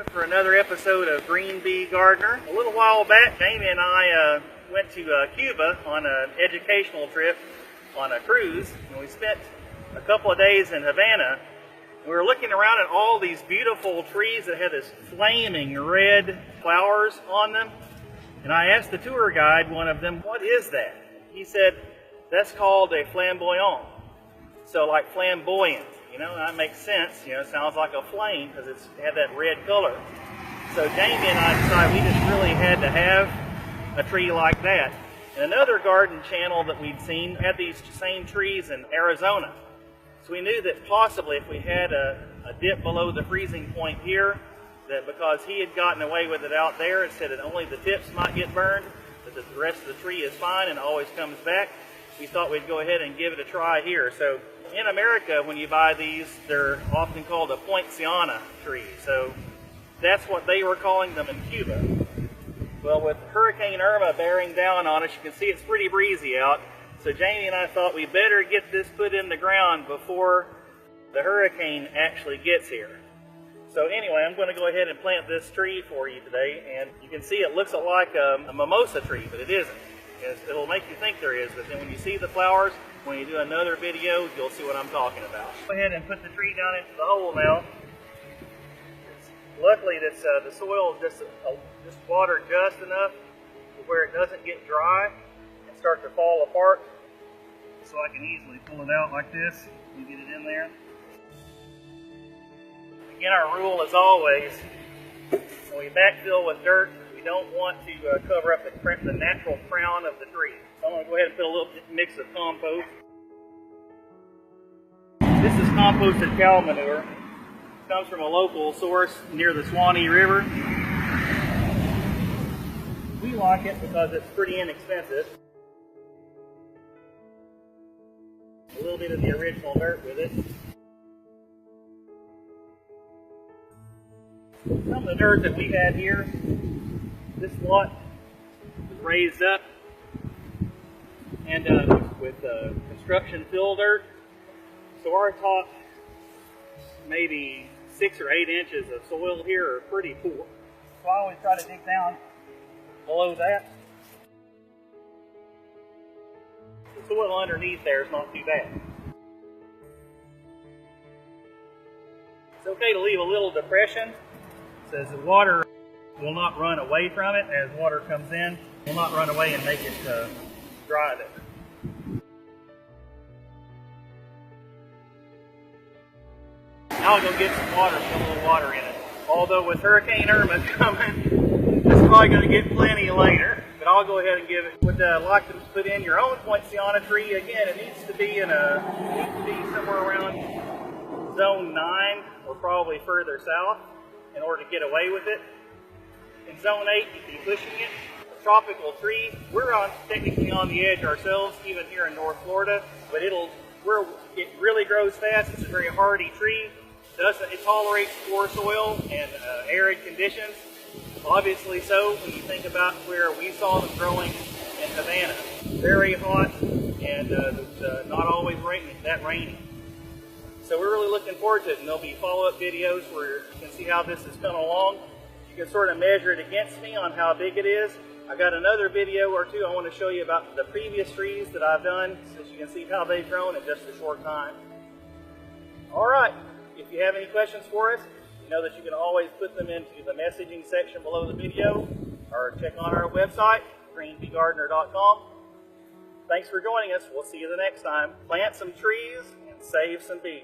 For another episode of Green Bee Gardener. A little while back, Jamie and I went to Cuba on an educational trip on a cruise, and we spent a couple of days in Havana. We were looking around at all these beautiful trees that had this flaming red flowers on them, and I asked the tour guide, one of them, what is that? He said, that's called a flamboyant. So like flamboyant. You know, that makes sense. You know, it sounds like a flame because it's had that red color. So Jamie and I decided we just really had to have a tree like that. And another garden channel that we'd seen had these same trees in Arizona. So we knew that possibly if we had a dip below the freezing point here, that because he had gotten away with it out there and said that only the tips might get burned, but the rest of the tree is fine and always comes back, we thought we'd go ahead and give it a try here. So in America, when you buy these, they're often called a Poinciana tree. So that's what they were calling them in Cuba. Well, with Hurricane Irma bearing down on us, you can see it's pretty breezy out. So Jamie and I thought we better get this put in the ground before the hurricane actually gets here. So anyway, I'm going to go ahead and plant this tree for you today. And you can see it looks like a mimosa tree, but it isn't. It'll make you think there is, but then when you see the flowers, when you do another video, you'll see what I'm talking about. Go ahead and put the tree down into the hole now. Luckily, the soil is just watered just enough to where it doesn't get dry and start to fall apart. So I can easily pull it out like this and get it in there. Again, our rule is always, when we backfill with dirt, we don't want to cover up the natural crown of the tree. So I'm going to go ahead and put a little mix of compost. This is composted cow manure. It comes from a local source near the Swanee River. We like it because it's pretty inexpensive. A little bit of the original dirt with it. Some of the dirt that we had here, this lot was raised up and with construction fill dirt. So our top maybe 6 or 8 inches of soil here are pretty poor. So I always try to dig down below that. The soil underneath there is not too bad. It's okay to leave a little depression so the water will not run away from it. As water comes in, it will not run away and make it dry there. Now I'll go get some water, put a little water in it. Although with Hurricane Irma coming, it's probably going to get plenty later. But I'll go ahead and give it. Would like to put in your own Poinciana tree. Again, it needs to be somewhere around zone 9 or probably further south in order to get away with it. In zone 8, you'd be pushing it. A tropical tree. We're technically on the edge ourselves, even here in North Florida. But it really grows fast. It's a very hardy tree. It tolerates poor soil and arid conditions. Obviously so when you think about where we saw them growing in Havana. Very hot and not always that rainy. So we're really looking forward to it, and there'll be follow-up videos where you can see how this is coming along. You can sort of measure it against me on how big it is. I got another video or two I want to show you about the previous trees that I've done so you can see how they've grown in just a short time. Alright, if you have any questions for us, you know that you can always put them into the messaging section below the video or check on our website, greenbeegardener.com. Thanks for joining us. We'll see you the next time. Plant some trees and save some bees.